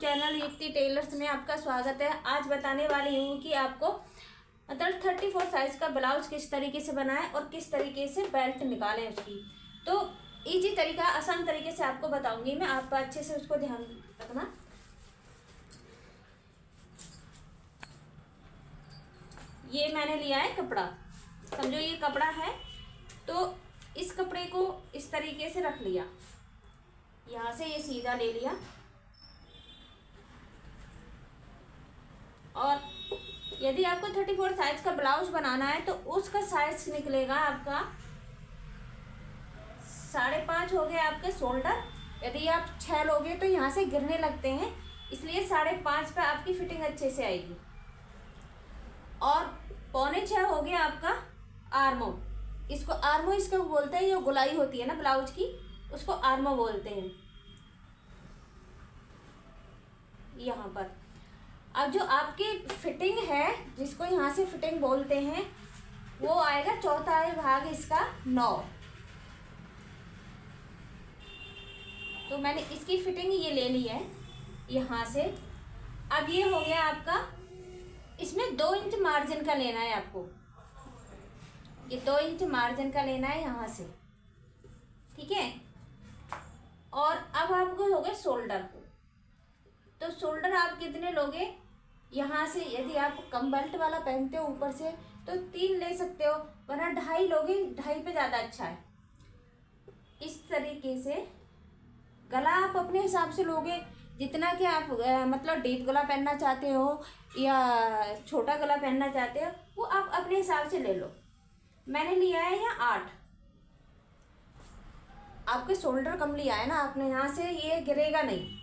Channel युक्ति tailors में आपका स्वागत है। आज बताने वाली हूँ कि आपको मतलब 34 साइज का ब्लाउज किस तरीके से बनाएं और किस तरीके से बेल्ट निकालें उसकी। तो इजी तरीका, आसान तरीके से आपको बताऊंगी मैं, आप अच्छे से उसको ध्यान रखना। ये मैंने लिया है कपड़ा, समझो ये कपड़ा है, तो इस कपड़े को इस तरीके से रख लिया, यहाँ से ये सीधा ले लिया और यदि आपको 34 साइज का ब्लाउज बनाना है तो उसका साइज निकलेगा आपका 5.5 हो गया आपके शोल्डर। यदि आप 6 लोगे तो यहाँ से गिरने लगते हैं, इसलिए 5.5 पे आपकी फिटिंग अच्छे से आएगी। और 5.25 हो गया आपका आर्मो। इसको आर्मो इसको बोलते हैं, जो गुलाई होती है ना ब्लाउज की, उसको आर्मो बोलते हैं। यहाँ पर अब जो आपकी फिटिंग है, जिसको यहाँ से फिटिंग बोलते हैं, वो आएगा चौथा भाग इसका 9। तो मैंने इसकी फिटिंग ये ले ली है यहाँ से। अब ये हो गया आपका, इसमें 2 इंच मार्जिन का लेना है आपको, ये 2 इंच मार्जिन का लेना है यहाँ से, ठीक है। और अब आपको हो गए शोल्डर, तो शोल्डर आप कितने लोगे, यहाँ से यदि आप कम बेल्ट वाला पहनते हो ऊपर से तो 3 ले सकते हो, वरना 2.5 लोगे, 2.5 पे ज़्यादा अच्छा है। इस तरीके से गला आप अपने हिसाब से लोगे, जितना कि आप मतलब डीप गला पहनना चाहते हो या छोटा गला पहनना चाहते हो, वो आप अपने हिसाब से ले लो। मैंने लिया है यहाँ 8। आपके शोल्डर कम लिया है ना आपने, यहाँ से ये गिरेगा नहीं।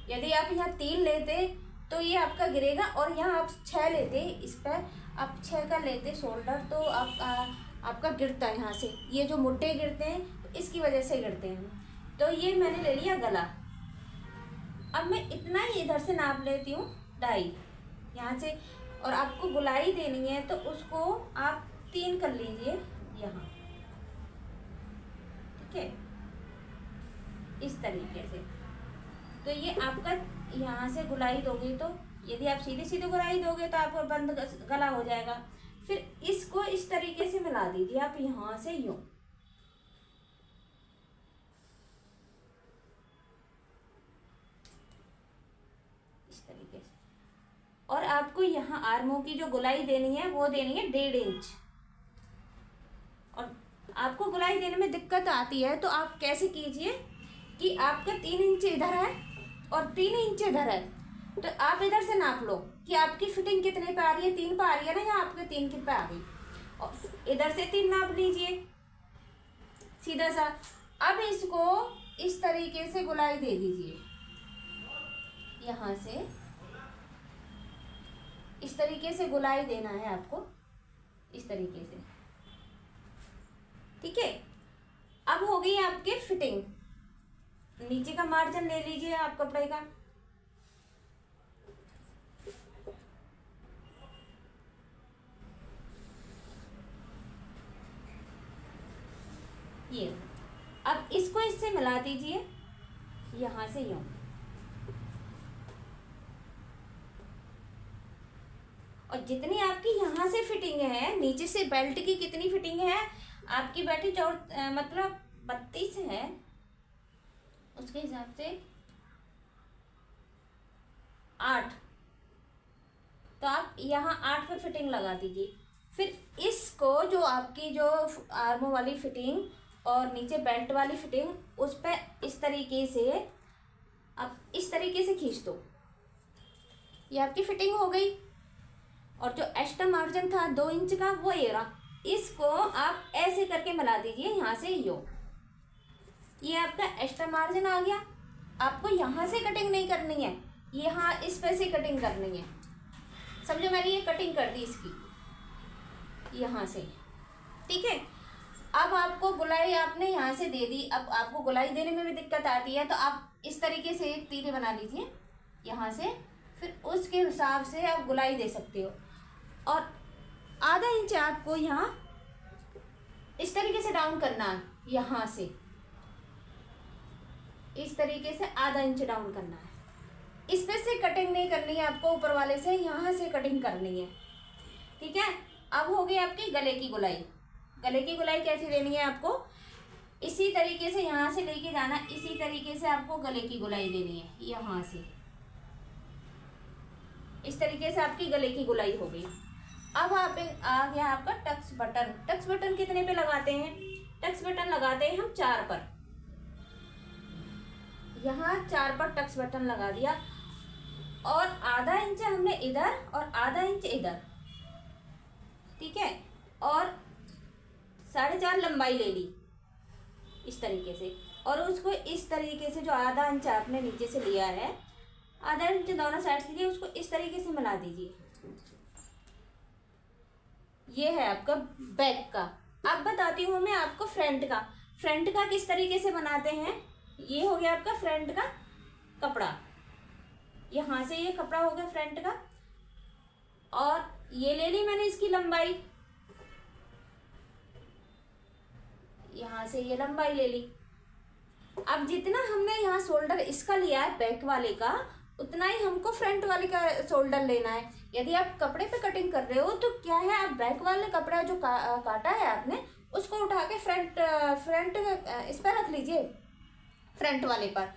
यदि आप यहाँ 3 लेते तो ये आपका गिरेगा, और यहाँ आप 6 लेते, इस पर आप 6 का लेते शोल्डर, तो आपका गिरता है यहाँ से, ये जो मुट्ठे गिरते हैं तो इसकी वजह से गिरते हैं। तो ये मैंने ले लिया गला। अब मैं इतना ही इधर से नाप लेती हूँ, 2.5 यहाँ से। और आपको गुलाई देनी है तो उसको आप 3 कर लीजिए यहाँ, ठीक है, इस तरीके से। तो ये आपका यहाँ से गुलाई दोगे, तो यदि आप सीधे सीधे गुलाई दोगे तो आपका बंद गला हो जाएगा। फिर इसको इस तरीके से मिला दीजिए आप यहाँ से यूं, इस तरीके से। और आपको यहाँ आर्मों की जो गुलाई देनी है वो देनी है 1.5 इंच। और आपको गुलाई देने में दिक्कत आती है तो आप कैसे कीजिए कि आपका 3 इंच इधर है और 3 इंच इधर है, तो आप इधर से नाप लो कि आपकी फिटिंग कितने पे आ रही है, 3 पे आ रही है ना, या आपके 3 पे आ गई, और इधर से 3 नाप लीजिए सीधा सा। अब इसको इस तरीके से गुलाई दे दीजिए, यहाँ से इस तरीके से गुलाई देना है आपको, इस तरीके से, ठीक है। अब हो गई आपकी फिटिंग। नीचे का मार्जिन ले लीजिए आप कपड़े का, ये। अब इसको इससे मिला दीजिए यहाँ से यूं, और जितनी आपकी यहाँ से फिटिंग है, नीचे से बेल्ट की कितनी फिटिंग है आपकी, बैठी मतलब 32 है, उसके हिसाब से 8, तो आप यहाँ 8 पे फिटिंग लगा दीजिए। फिर इसको जो आपकी जो आर्मों वाली फिटिंग और नीचे बेल्ट वाली फिटिंग, उस पर इस तरीके से आप इस तरीके से खींच दो, ये आपकी फिटिंग हो गई। और जो एक्स्ट्रा मार्जिन था 2 इंच का, वो ये रहा, इसको आप ऐसे करके मिला दीजिए यहाँ से यूं, ये आपका एक्स्ट्रा मार्जिन आ गया। आपको यहाँ से कटिंग नहीं करनी है, यहाँ इस पे से कटिंग करनी है। समझो मैंने ये कटिंग कर दी इसकी यहाँ से, ठीक है। अब आपको गुलाई आपने यहाँ से दे दी। अब आपको गुलाई देने में भी दिक्कत आती है तो आप इस तरीके से एक तीरे बना लीजिए यहाँ से, फिर उसके हिसाब से आप गुलाई दे सकते हो। और आधा इंच आपको यहाँ इस तरीके से डाउन करना है, यहाँ से इस तरीके से आधा इंच डाउन करना है, इस पे से कटिंग नहीं करनी है आपको, ऊपर वाले से यहाँ से कटिंग करनी है। ठीक है, अब हो गई आपकी गले की गुलाई। गले की गुलाई कैसे देनी है आपको, इसी तरीके से यहाँ से लेके जाना, इसी तरीके से आपको गले की गुलाई देनी है, यहाँ से इस तरीके से आपकी गले की गुलाई हो गई। अब आप आ गया आपका टक्स बटन। टक्स बटन कितने पे लगाते हैं, टक्स बटन लगाते हैं हम 4 पर। यहाँ 4 पर टक्स बटन लगा दिया और आधा इंच हमने इधर और आधा इंच इधर, ठीक है, और 4.5 लंबाई ले ली इस तरीके से, और उसको इस तरीके से जो आधा इंच आपने नीचे से लिया है, आधा इंच दोनों साइड से लिया, उसको इस तरीके से मिला दीजिए। ये है आपका बैक का। अब बताती हूँ मैं आपको फ्रंट का। फ्रंट का किस तरीके से बनाते हैं, ये हो गया आपका फ्रंट का कपड़ा, यहाँ से ये कपड़ा हो गया फ्रंट का, और ये ले ली मैंने इसकी लंबाई, यहाँ से ये लंबाई ले ली। अब जितना हमने यहाँ शोल्डर इसका लिया है बैक वाले का, उतना ही हमको फ्रंट वाले का शोल्डर लेना है। यदि आप कपड़े पे कटिंग कर रहे हो तो क्या है, आप बैक वाले कपड़ा जो काटा है आपने, उसको उठा के फ्रंट इस पर रख लीजिए, फ्रंट वाले पर।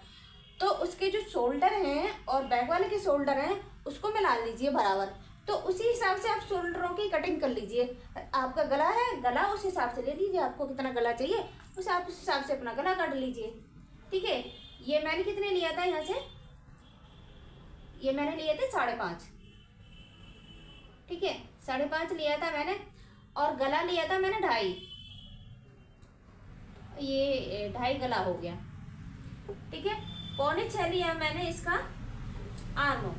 तो उसके जो शोल्डर हैं और बैक वाले के शोल्डर हैं उसको मिला लीजिए बराबर। तो उसी हिसाब से आप शोल्डरों की कटिंग कर लीजिए। आपका गला है, गला उस हिसाब से ले लीजिए, आपको कितना गला चाहिए उस हिसाब से अपना गला काट लीजिए। ठीक है, ये मैंने कितने लिया था यहाँ से, ये मैंने लिए थे 5.5, ठीक है, 5.5 लिया था मैंने, और गला लिया था मैंने 2.5, ये 2.5 गला हो गया। ठीक है, 6.25 लिया मैंने इसका आर्म,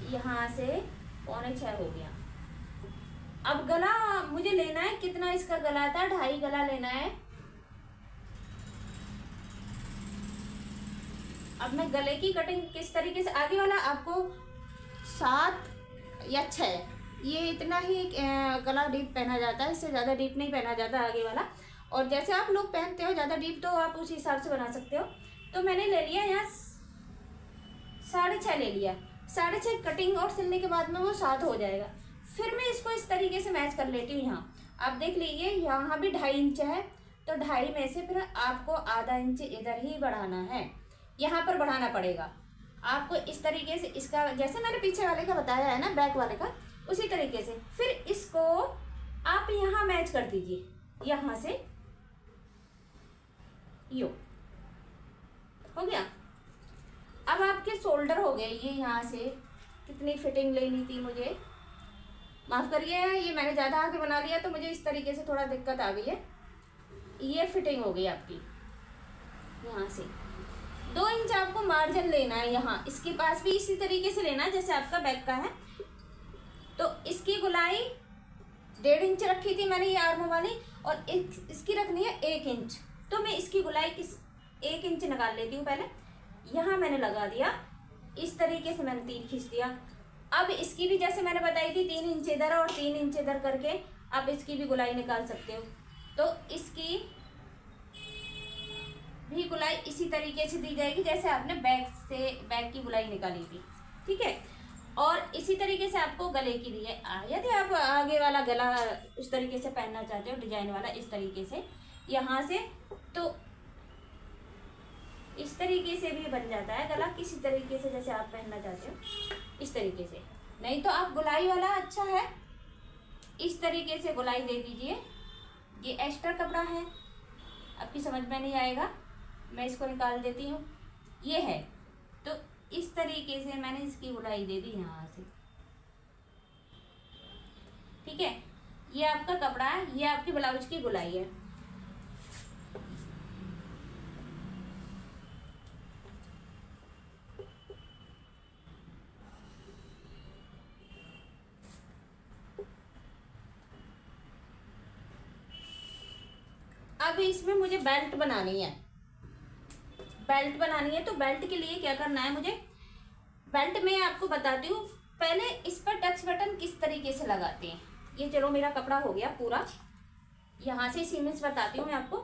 यहाँ से 6.25 हो गया। अब गला मुझे लेना है, कितना इसका गला था, 2.5 गला लेना है। अब मैं गले की कटिंग किस तरीके से, आगे वाला आपको 7 या 6, ये इतना ही गला डीप पहना जाता है, इससे ज़्यादा डीप नहीं पहना जाता आगे वाला। और जैसे आप लोग पहनते हो ज़्यादा डीप, तो आप उसी हिसाब से बना सकते हो। तो मैंने ले लिया यहाँ 6.5 ले लिया। 6.5 कटिंग और सिलने के बाद में वो 7 हो जाएगा। फिर मैं इसको इस तरीके से मैच कर लेती हूँ। यहाँ आप देख लीजिए, यहाँ भी 2.5 इंच है, तो 2.5 में से फिर आपको आधा इंच इधर ही बढ़ाना है, यहाँ पर बढ़ाना पड़ेगा आपको इस तरीके से। इसका जैसे मैंने पीछे वाले का बताया है ना, बैक वाले का, उसी तरीके से। फिर इसको आप यहाँ मैच कर दीजिए, यहाँ से यो हो गया। अब आपके शोल्डर हो गए, ये यहाँ से कितनी फिटिंग लेनी थी मुझे, माफ़ करिए, ये मैंने ज़्यादा आगे बना लिया तो मुझे इस तरीके से थोड़ा दिक्कत आ गई है। ये फिटिंग हो गई आपकी, यहाँ से 2 इंच आपको मार्जिन लेना है। यहाँ इसके पास भी इसी तरीके से लेना है जैसे आपका बैक का है। तो इसकी गुलाई 1.5 इंच रखी थी मैंने ये आर्म वाली, और इसकी रखनी है 1 इंच। तो मैं इसकी गुलाई 1 इंच निकाल लेती हूँ पहले। यहाँ मैंने लगा दिया, इस तरीके से मैंने 3 खींच दिया। अब इसकी भी जैसे मैंने बताई थी 3 इंच इधर और 3 इंच इधर करके आप इसकी भी गुलाई निकाल सकते हो। तो इसकी भी गुलाई इसी तरीके से दी जाएगी जैसे आपने बैक की गुलाई निकाली थी। ठीक है, और इसी तरीके से आपको गले की दी है। यदि आप आगे वाला गला उस तरीके से पहनना चाहते हो, डिजाइन वाला इस तरीके से यहाँ से, तो इस तरीके से भी बन जाता है गला, किसी तरीके से जैसे आप पहनना चाहते हो इस तरीके से। नहीं तो आप गुलाई वाला अच्छा है, इस तरीके से गुलाई दे दीजिए। ये एक्स्ट्रा कपड़ा है, आपकी समझ में नहीं आएगा, मैं इसको निकाल देती हूँ। ये है, तो इस तरीके से मैंने इसकी गुलाई दे दी यहाँ से। ठीक है, ये आपका कपड़ा है, ये आपकी ब्लाउज की गुलाई है। अब इसमें मुझे बेल्ट बनानी है। बेल्ट बनानी है तो बेल्ट के लिए क्या करना है मुझे, बेल्ट में आपको बताती हूँ। पहले इस पर टच बटन किस तरीके से लगाते हैं। ये चलो मेरा कपड़ा हो गया पूरा, यहाँ से सीमेंस बताती हूँ मैं आपको।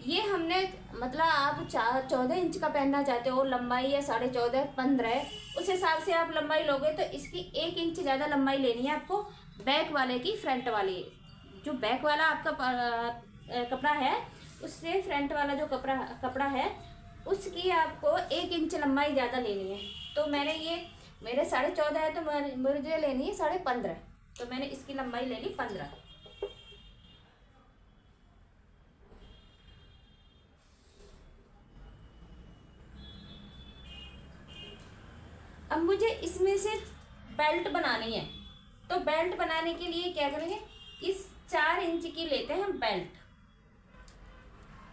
ये हमने मतलब आप 14 इंच का पहनना चाहते हो लंबाई, या 14.5 15, उस हिसाब से आप लंबाई लोगे तो इसकी 1 इंच ज़्यादा लंबाई लेनी है आपको बैक वाले की। फ्रंट वाली जो बैक वाला आपका कपड़ा है, उससे फ्रंट वाला जो कपड़ा है उसकी आपको 1 इंच लंबाई ज़्यादा लेनी है। तो मैंने ये मेरे 14.5 है तो मुझे लेनी है 15.5, तो मैंने इसकी लंबाई ले ली 15। अब मुझे इसमें से बेल्ट बनानी है, तो बेल्ट बनाने के लिए क्या करेंगे, इस 4 इंच की लेते हैं हम बेल्ट,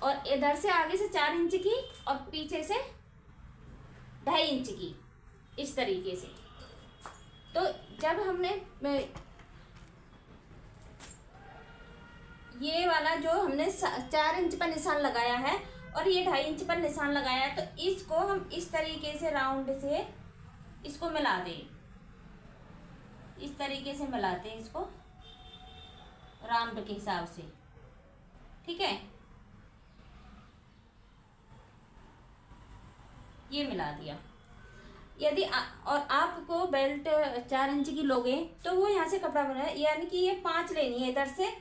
और इधर से आगे से 4 इंच की और पीछे से 2.5 इंच की, इस तरीके से। तो जब हमने ये वाला जो हमने 4 इंच पर निशान लगाया है और ये 2.5 इंच पर निशान लगाया है, तो इसको हम इस तरीके से राउंड से इसको मिला दें, इस तरीके से मिलाते हैं इसको राउंड के हिसाब से, ठीक है। ये मिला दिया। यदि और आपको बेल्ट 4 इंच की लोगे तो वो यहाँ से कपड़ा बना है, यानी कि ये 5 लेनी है इधर से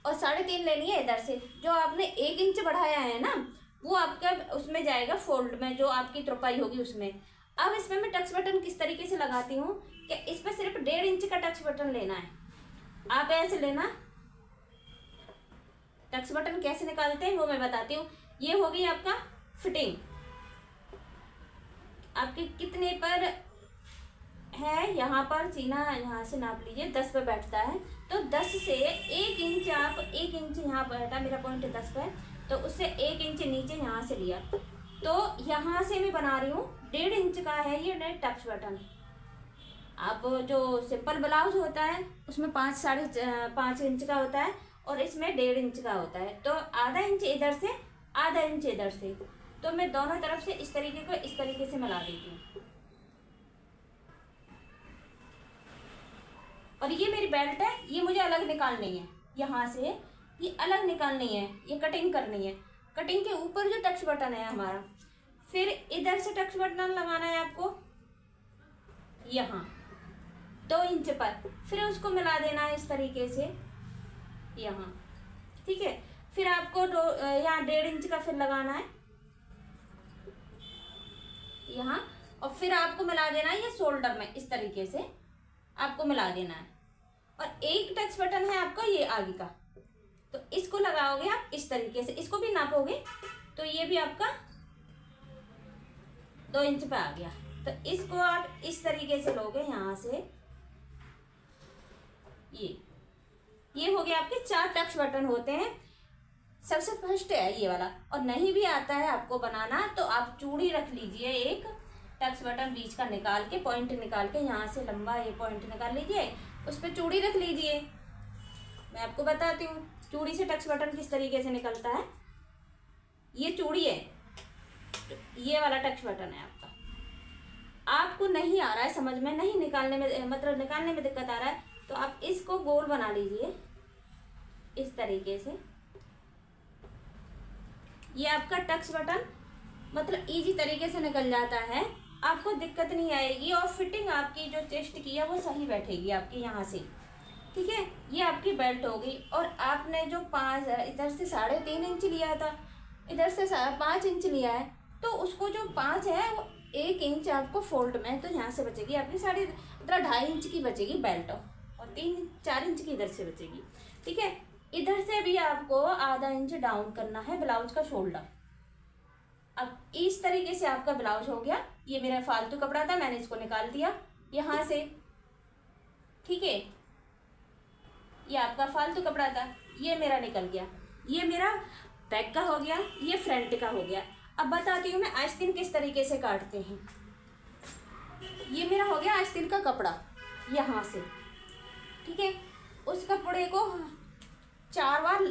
और 3.5 लेनी है इधर से। जो आपने 1 इंच बढ़ाया है ना, वो आपका उसमें जाएगा फोल्ड में, जो आपकी तुरपाई होगी उसमें। अब इसमें मैं टक्स बटन किस तरीके से लगाती हूँ कि इस पर सिर्फ 1.5 इंच का टक्स बटन लेना है। आप ऐसे लेना। टक्स बटन कैसे निकालते हैं वो मैं बताती हूँ। ये होगी आपका फिटिंग, आपके कितने पर है, यहाँ पर सीना यहाँ से नाप लीजिए, 10 पे बैठता है, तो 10 से 1 इंच, आप 1 इंच यहाँ बैठा, मेरा पॉइंट 10 पे, तो उससे 1 इंच नीचे यहाँ से लिया, तो यहाँ से मैं बना रही हूँ 1.5 इंच का है ये टक्स बटन। अब जो सिंपल ब्लाउज होता है उसमें 5 इंच का होता है और इसमें 1.5 इंच का होता है, तो आधा इंच इधर से आधा इंच इधर से, तो मैं दोनों तरफ से इस तरीके से मिला देती हूँ। और ये मेरी बेल्ट है, ये मुझे अलग निकालनी है, यहाँ से ये अलग निकालनी है, ये कटिंग करनी है। कटिंग के ऊपर जो टक्स बटन है हमारा, फिर इधर से टक्स बटन लगाना है आपको यहाँ 2 इंच पर, फिर उसको मिला देना है इस तरीके से यहाँ, ठीक है। फिर आपको यहाँ 1.5 इंच का फिर लगाना है यहाँ, और फिर आपको मिला देना है ये शोल्डर में, इस तरीके से आपको मिला देना है। और एक टक्स बटन है आपका ये आगे का, तो इसको लगाओगे आप इस तरीके से, इसको भी नापोगे तो ये भी आपका 2 इंच पे आ गया। तो इसको आप इस तरीके से लोगे यहाँ से, ये हो गया आपके 4 टक्स बटन होते हैं। सबसे फर्स्ट है ये वाला, और नहीं भी आता है आपको बनाना तो आप चूड़ी रख लीजिए, एक टक्स बटन बीच का निकाल के, पॉइंट निकाल के यहाँ से लंबा ये पॉइंट निकाल लीजिए, उस पर चूड़ी रख लीजिए। मैं आपको बताती हूँ चूड़ी से टक्स बटन किस तरीके से निकलता है। ये चूड़ी है, ये वाला टक्स बटन है आपका। आपको नहीं आ रहा है समझ में, नहीं निकालने में, मतलब निकालने में दिक्कत आ रहा है, तो आप इसको गोल बना लीजिए इस तरीके से। ये आपका टक्स बटन मतलब इजी तरीके से निकल जाता है, आपको दिक्कत नहीं आएगी, और फिटिंग आपकी जो चेस्ट की है वो सही बैठेगी आपकी यहाँ से, ठीक है। ये आपकी बेल्ट होगी। और आपने जो 5 इधर से 3.5 इंच लिया था, इधर से 5 इंच लिया है, तो उसको जो 5 है वो 1 इंच आपको फोल्ड में, तो यहाँ से बचेगी आपकी 2.5 इंच की बचेगी बेल्ट, और 4 इंच की इधर से बचेगी, ठीक है। इधर से भी आपको आधा इंच डाउन करना है ब्लाउज का शोल्डर। अब इस तरीके से आपका ब्लाउज हो गया। ये मेरा फालतू कपड़ा था, मैंने इसको निकाल दिया यहाँ से, ठीक है। ये आपका फालतू कपड़ा था, ये मेरा निकल गया। ये मेरा बैक का हो गया, ये फ्रंट का हो गया। अब बताती हूँ मैं आस्तीन किस तरीके से काटते हैं। ये मेरा हो गया आस्तीन का कपड़ा यहाँ से, ठीक है। उस कपड़े को 4 बार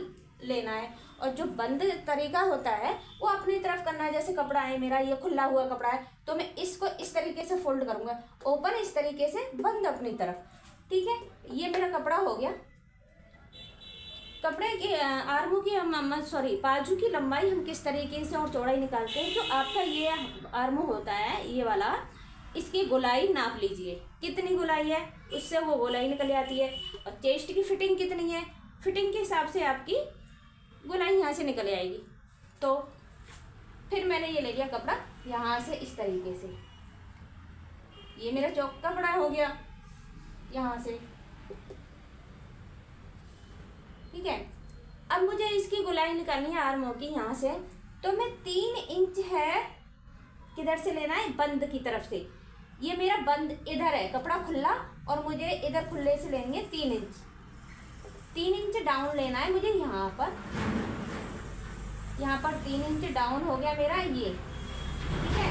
लेना है, और जो बंद तरीका होता है वो अपनी तरफ करना है। जैसे कपड़ा है मेरा, ये खुला हुआ कपड़ा है, तो मैं इसको इस तरीके से फोल्ड करूँगा, ओपन इस तरीके से, बंद अपनी तरफ, ठीक है। ये मेरा कपड़ा हो गया, कपड़े की आर्मों की हम सॉरी बाजू की लंबाई हम किस तरीके से और चौड़ाई निकालते हैं। जो आपका ये आर्मो होता है ये वाला, इसकी गोलाई नाप लीजिए कितनी गोलाई है, उससे वो गोलाई निकल जाती है। और चेस्ट की फिटिंग कितनी है, फिटिंग के हिसाब से आपकी गोलाई यहाँ से निकल आएगी। तो फिर मैंने ये ले लिया कपड़ा यहाँ से इस तरीके से, ये मेरा चौक कपड़ा हो गया यहाँ से, ठीक है। अब मुझे इसकी गोलाई निकालनी है आर्मों की यहाँ से, तो मैं 3 इंच है, किधर से लेना है, बंद की तरफ से। ये मेरा बंद इधर है, कपड़ा खुला, और मुझे इधर खुले से लेंगे 3 इंच। 3 इंच डाउन लेना है मुझे यहाँ पर 3 इंच डाउन हो गया मेरा ये, ठीक है।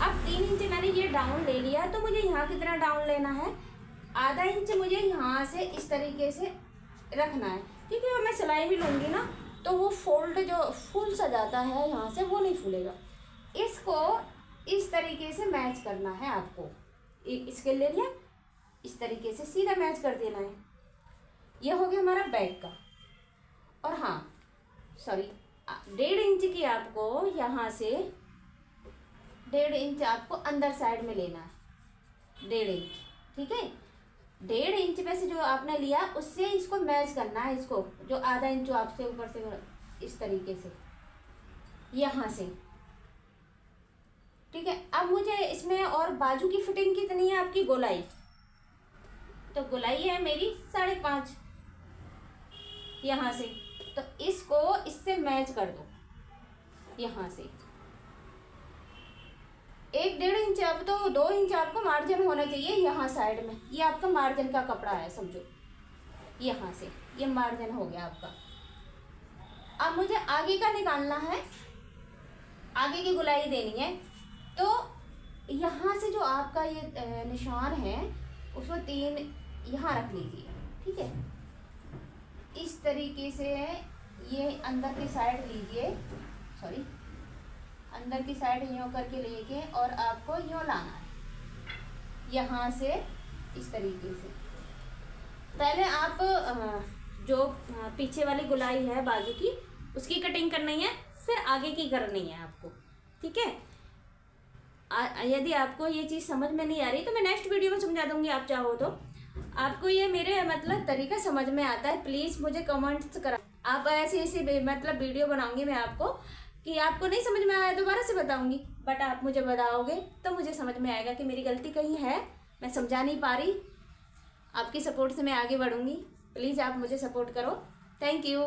अब 3 इंच मैंने ये डाउन ले लिया, तो मुझे यहाँ कितना डाउन लेना है, आधा इंच मुझे यहाँ से इस तरीके से रखना है, क्योंकि वो मैं सिलाई भी लूँगी ना, तो वो फोल्ड जो फूल सा जाता है यहाँ से वो नहीं फूलेगा। इसको इस तरीके से मैच करना है आपको, इसके ले लिया, इस तरीके से सीधा मैच कर देना है। ये हो गया हमारा बैक का। और हाँ सॉरी 1.5 इंच की आपको यहाँ से 1.5 इंच आपको अंदर साइड में लेना है, 1.5 इंच, ठीक है। 1.5 इंच में से जो आपने लिया उससे इसको मैच करना है, इसको जो आधा इंच जो आपसे ऊपर से इस तरीके से यहाँ से, ठीक है। अब मुझे इसमें और बाजू की फिटिंग कितनी है आपकी, गोलाई, तो गोलाई है मेरी 5.5 यहाँ से, तो इसको इससे मैच कर दो यहाँ से 1.5 इंच। अब तो 2 इंच आपको मार्जिन होना चाहिए यहाँ साइड में, ये आपका मार्जिन का कपड़ा है समझो, यहाँ से ये मार्जिन हो गया आपका। अब मुझे आगे का निकालना है, आगे की गोलाई देनी है, तो यहाँ से जो आपका ये निशान है उसको 3 यहाँ रख लीजिए, ठीक है। इस तरीके से ये अंदर की साइड लीजिए, सॉरी अंदर की साइड यूँ करके लेके और आपको यूँ लाना है यहाँ से इस तरीके से। पहले आप जो पीछे वाली गोलाई है बाजू की उसकी कटिंग करनी है, फिर आगे की करनी है आपको, ठीक है। यदि आपको ये चीज़ समझ में नहीं आ रही तो मैं नेक्स्ट वीडियो में समझा दूंगी, आप चाहो तो। आपको ये मेरे मतलब तरीका समझ में आता है, प्लीज़ मुझे कमेंट्स करा। आप ऐसे मतलब वीडियो बनाऊंगी मैं आपको कि आपको नहीं समझ में आया दोबारा से बताऊंगी, बट आप मुझे बताओगे तो मुझे समझ में आएगा कि मेरी गलती कहीं है, मैं समझा नहीं पा रही। आपकी सपोर्ट से मैं आगे बढ़ूंगी, प्लीज़ आप मुझे सपोर्ट करो। Thank you.